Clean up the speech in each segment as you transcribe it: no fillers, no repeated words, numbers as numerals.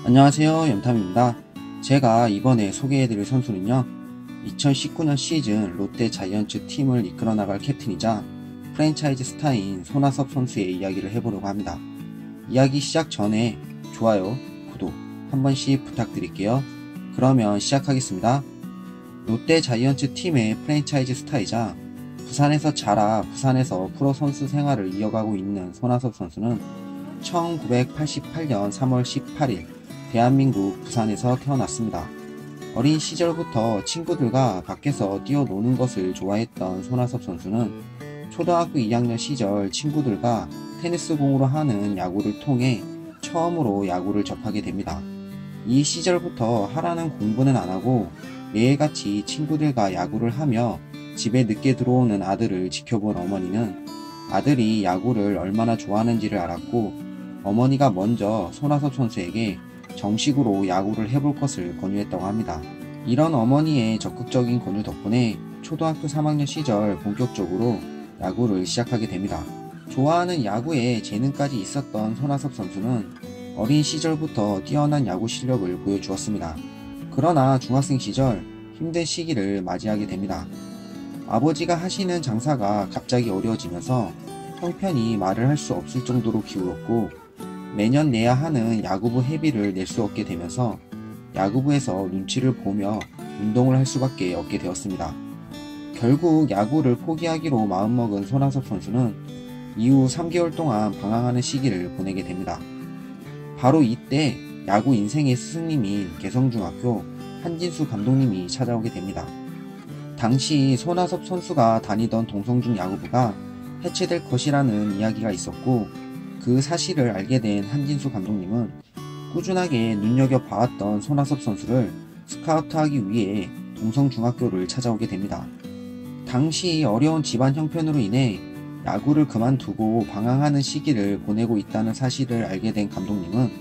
안녕하세요, 염탐입니다. 제가 이번에 소개해드릴 선수는요, 2019년 시즌 롯데 자이언츠 팀을 이끌어 나갈 캡틴이자 프랜차이즈 스타인 손아섭 선수의 이야기를 해보려고 합니다. 이야기 시작 전에 좋아요, 구독 한 번씩 부탁드릴게요. 그러면 시작하겠습니다. 롯데 자이언츠 팀의 프랜차이즈 스타이자 부산에서 자라 부산에서 프로 선수 생활을 이어가고 있는 손아섭 선수는 1988년 3월 18일 대한민국 부산에서 태어났습니다. 어린 시절부터 친구들과 밖에서 뛰어노는 것을 좋아했던 손아섭 선수는 초등학교 2학년 시절 친구들과 테니스 공으로 하는 야구를 통해 처음으로 야구를 접하게 됩니다. 이 시절부터 하라는 공부는 안하고 매일같이 친구들과 야구를 하며 집에 늦게 들어오는 아들을 지켜본 어머니는 아들이 야구를 얼마나 좋아하는지를 알았고 어머니가 먼저 손아섭 선수에게 정식으로 야구를 해볼 것을 권유했다고 합니다. 이런 어머니의 적극적인 권유 덕분에 초등학교 3학년 시절 본격적으로 야구를 시작하게 됩니다. 좋아하는 야구에 재능까지 있었던 손아섭 선수는 어린 시절부터 뛰어난 야구 실력을 보여주었습니다. 그러나 중학생 시절 힘든 시기를 맞이하게 됩니다. 아버지가 하시는 장사가 갑자기 어려워지면서 형편이 말을 할 수 없을 정도로 기울었고 매년 내야 하는 야구부 회비를 낼 수 없게 되면서 야구부에서 눈치를 보며 운동을 할 수밖에 없게 되었습니다. 결국 야구를 포기하기로 마음먹은 손아섭 선수는 이후 3개월 동안 방황하는 시기를 보내게 됩니다. 바로 이때 야구 인생의 스승님인 개성중학교 한진수 감독님이 찾아오게 됩니다. 당시 손아섭 선수가 다니던 동성중 야구부가 해체될 것이라는 이야기가 있었고 그 사실을 알게 된 한진수 감독님은 꾸준하게 눈여겨봐왔던 손아섭 선수를 스카우트하기 위해 동성중학교를 찾아오게 됩니다. 당시 어려운 집안 형편으로 인해 야구를 그만두고 방황하는 시기를 보내고 있다는 사실을 알게 된 감독님은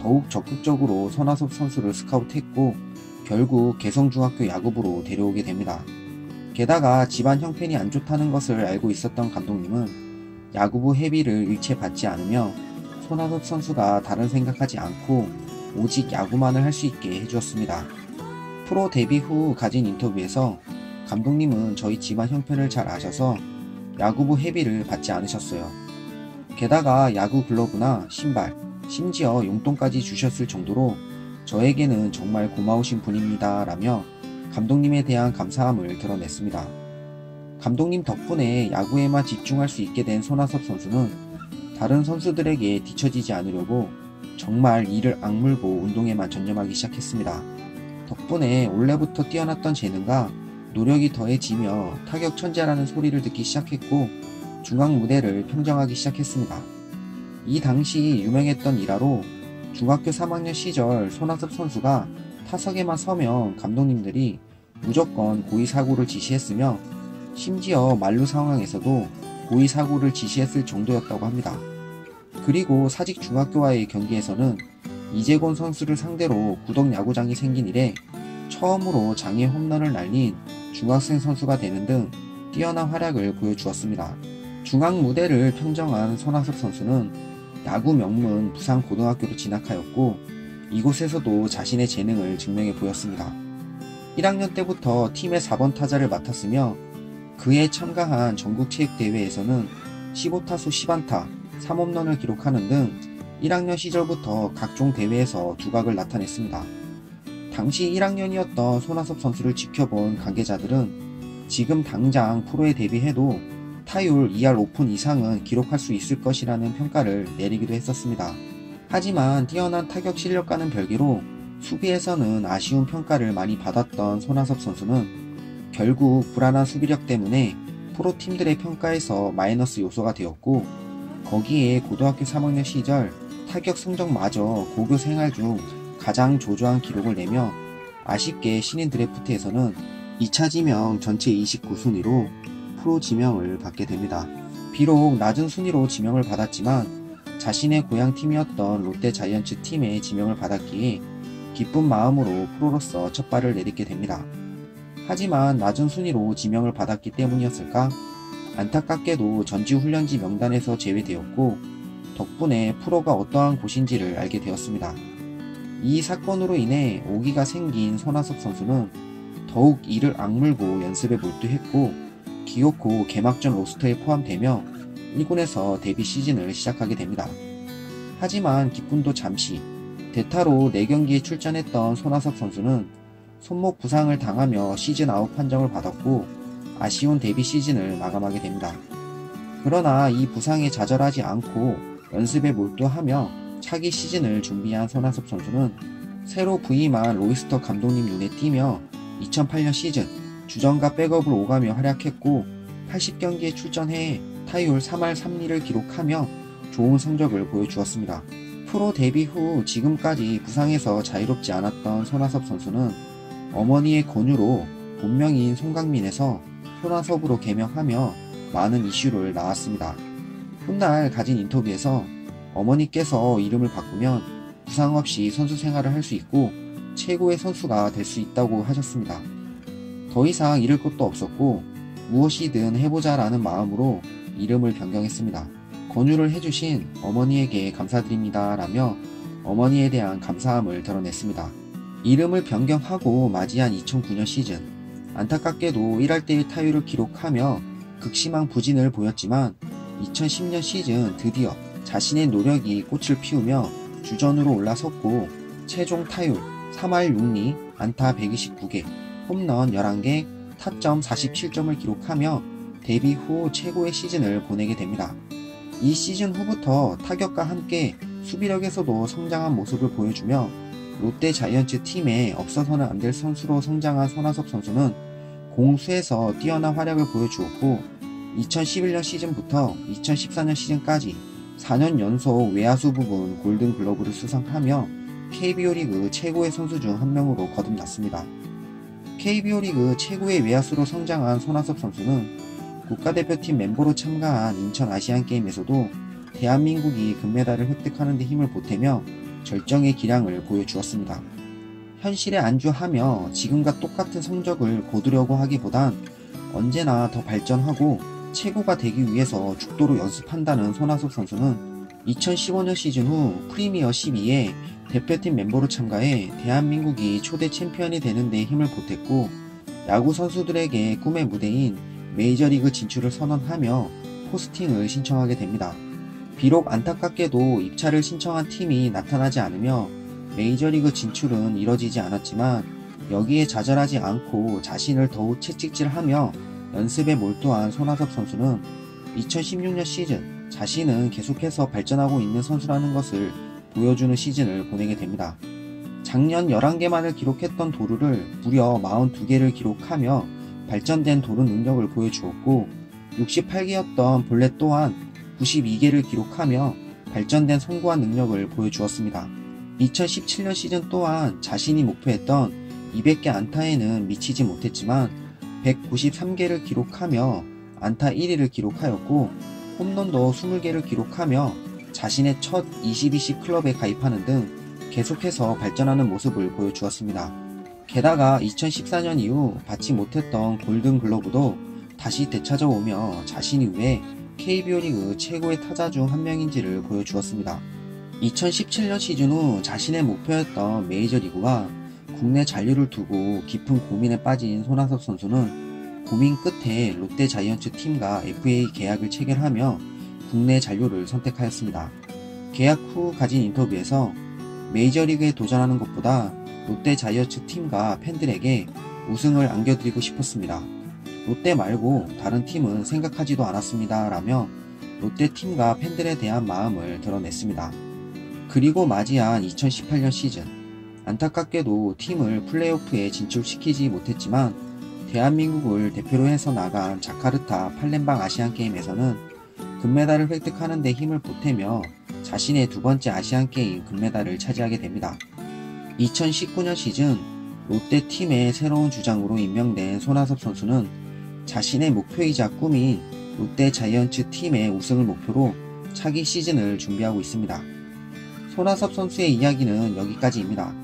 더욱 적극적으로 손아섭 선수를 스카우트했고 결국 개성중학교 야구부로 데려오게 됩니다. 게다가 집안 형편이 안 좋다는 것을 알고 있었던 감독님은 야구부 회비를 일체 받지 않으며 손아섭 선수가 다른 생각하지 않고 오직 야구만을 할 수 있게 해주었습니다. 프로 데뷔 후 가진 인터뷰에서 감독님은 저희 집안 형편을 잘 아셔서 야구부 회비를 받지 않으셨어요. 게다가 야구 글러브나 신발, 심지어 용돈까지 주셨을 정도로 저에게는 정말 고마우신 분입니다 라며 감독님에 대한 감사함을 드러냈습니다. 감독님 덕분에 야구에만 집중할 수 있게 된 손아섭 선수는 다른 선수들에게 뒤처지지 않으려고 정말 이를 악물고 운동에만 전념하기 시작했습니다. 덕분에 원래부터 뛰어났던 재능과 노력이 더해지며 타격 천재라는 소리를 듣기 시작했고 중앙 무대를 평정하기 시작했습니다. 이 당시 유명했던 일화로 중학교 3학년 시절 손아섭 선수가 타석에만 서면 감독님들이 무조건 고의사구를 지시했으며 심지어 만루 상황에서도 고의사구를 지시했을 정도였다고 합니다. 그리고 사직 중학교와의 경기에서는 이재곤 선수를 상대로 구덕 야구장이 생긴 이래 처음으로 장애 홈런을 날린 중학생 선수가 되는 등 뛰어난 활약을 보여주었습니다. 중앙 무대를 평정한 손아섭 선수는 야구 명문 부산고등학교로 진학하였고 이곳에서도 자신의 재능을 증명해 보였습니다. 1학년 때부터 팀의 4번 타자를 맡았으며 그해 참가한 전국체육대회에서는 15타수 10안타, 3홈런을 기록하는 등 1학년 시절부터 각종 대회에서 두각을 나타냈습니다. 당시 1학년이었던 손아섭 선수를 지켜본 관계자들은 지금 당장 프로에 데뷔해도 타율 2할 오픈 이상은 기록할 수 있을 것이라는 평가를 내리기도 했었습니다. 하지만 뛰어난 타격 실력과는 별개로 수비에서는 아쉬운 평가를 많이 받았던 손아섭 선수는 결국 불안한 수비력 때문에 프로팀들의 평가에서 마이너스 요소가 되었고 거기에 고등학교 3학년 시절 타격 성적마저 고교 생활 중 가장 조조한 기록을 내며 아쉽게 신인 드래프트에서는 2차 지명 전체 29순위로 프로 지명을 받게 됩니다. 비록 낮은 순위로 지명을 받았지만 자신의 고향팀이었던 롯데 자이언츠 팀에 지명을 받았기에 기쁜 마음으로 프로로서 첫 발을 내딛게 됩니다. 하지만 낮은 순위로 지명을 받았기 때문이었을까? 안타깝게도 전지훈련지 명단에서 제외되었고 덕분에 프로가 어떠한 곳인지를 알게 되었습니다. 이 사건으로 인해 오기가 생긴 손아섭 선수는 더욱 이를 악물고 연습에 몰두했고 기어코 개막전 로스터에 포함되며 1군에서 데뷔 시즌을 시작하게 됩니다. 하지만 기쁨도 잠시. 대타로 4경기에 출전했던 손아섭 선수는 손목 부상을 당하며 시즌 아웃 판정을 받았고 아쉬운 데뷔 시즌을 마감하게 됩니다. 그러나 이 부상에 좌절하지 않고 연습에 몰두하며 차기 시즌을 준비한 손아섭 선수는 새로 부임한 로이스터 감독님 눈에 띄며 2008년 시즌 주전과 백업을 오가며 활약했고 80경기에 출전해 타율 3할 3리를 기록하며 좋은 성적을 보여주었습니다. 프로 데뷔 후 지금까지 부상에서 자유롭지 않았던 손아섭 선수는 어머니의 권유로 본명인 송강민에서 손아섭으로 개명하며 많은 이슈를 낳았습니다. 훗날 가진 인터뷰에서 어머니께서 이름을 바꾸면 부상 없이 선수 생활을 할 수 있고 최고의 선수가 될 수 있다고 하셨습니다. 더 이상 잃을 것도 없었고 무엇이든 해보자라는 마음으로 이름을 변경했습니다. 권유를 해주신 어머니에게 감사드립니다 라며 어머니에 대한 감사함을 드러냈습니다. 이름을 변경하고 맞이한 2009년 시즌 안타깝게도 1할대1 타율을 기록하며 극심한 부진을 보였지만 2010년 시즌 드디어 자신의 노력이 꽃을 피우며 주전으로 올라섰고 최종 타율 3할 6리, 안타 129개, 홈런 11개, 타점 47점을 기록하며 데뷔 후 최고의 시즌을 보내게 됩니다. 이 시즌 후부터 타격과 함께 수비력에서도 성장한 모습을 보여주며 롯데 자이언츠 팀에 없어서는 안 될 선수로 성장한 손아섭 선수는 공수에서 뛰어난 활약을 보여주었고 2011년 시즌부터 2014년 시즌까지 4년 연속 외야수 부분 골든글러브를 수상하며 KBO 리그 최고의 선수 중 한 명으로 거듭났습니다. KBO 리그 최고의 외야수로 성장한 손아섭 선수는 국가대표팀 멤버로 참가한 인천 아시안게임에서도 대한민국이 금메달을 획득하는 데 힘을 보태며 절정의 기량을 보여주었습니다. 현실에 안주하며 지금과 똑같은 성적을 거두려고 하기보단 언제나 더 발전하고 최고가 되기 위해서 죽도록 연습한다는 손아섭 선수는 2015년 시즌 후 프리미어 12에 대표팀 멤버로 참가해 대한민국이 초대 챔피언이 되는 데 힘을 보탰고 야구 선수들에게 꿈의 무대인 메이저리그 진출을 선언하며 포스팅을 신청하게 됩니다. 비록 안타깝게도 입찰을 신청한 팀이 나타나지 않으며 메이저리그 진출은 이뤄지지 않았지만 여기에 좌절하지 않고 자신을 더욱 채찍질하며 연습에 몰두한 손아섭 선수는 2016년 시즌 자신은 계속해서 발전하고 있는 선수라는 것을 보여주는 시즌을 보내게 됩니다. 작년 11개만을 기록했던 도루를 무려 42개를 기록하며 발전된 도루 능력을 보여주었고 68개였던 볼넷 또한 92개를 기록하며 발전된 송구한 능력을 보여주었습니다. 2017년 시즌 또한 자신이 목표했던 200개 안타에는 미치지 못했지만 193개를 기록하며 안타 1위를 기록하였고 홈런도 20개를 기록하며 자신의 첫 22시 클럽에 가입하는 등 계속해서 발전하는 모습을 보여주었습니다. 게다가 2014년 이후 받지 못했던 골든글러브도 다시 되찾아오며 자신이 왜 KBO 리그 최고의 타자 중 한 명인지를 보여주었습니다. 2017년 시즌 후 자신의 목표였던 메이저리그와 국내 잔류를 두고 깊은 고민에 빠진 손아섭 선수는 고민 끝에 롯데 자이언츠 팀과 FA 계약을 체결하며 국내 잔류를 선택하였습니다. 계약 후 가진 인터뷰에서 메이저리그에 도전하는 것보다 롯데 자이언츠 팀과 팬들에게 우승을 안겨드리고 싶었습니다. 롯데 말고 다른 팀은 생각하지도 않았습니다. 라며 롯데 팀과 팬들에 대한 마음을 드러냈습니다. 그리고 맞이한 2018년 시즌 안타깝게도 팀을 플레이오프에 진출시키지 못했지만 대한민국을 대표로 해서 나간 자카르타 팔렘방 아시안게임에서는 금메달을 획득하는 데 힘을 보태며 자신의 두 번째 아시안게임 금메달을 차지하게 됩니다. 2019년 시즌 롯데팀의 새로운 주장으로 임명된 손아섭 선수는 자신의 목표이자 꿈인 롯데 자이언츠 팀의 우승을 목표로 차기 시즌을 준비하고 있습니다. 손아섭 선수의 이야기는 여기까지입니다.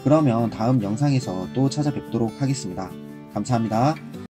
그러면 다음 영상에서 또 찾아뵙도록 하겠습니다. 감사합니다.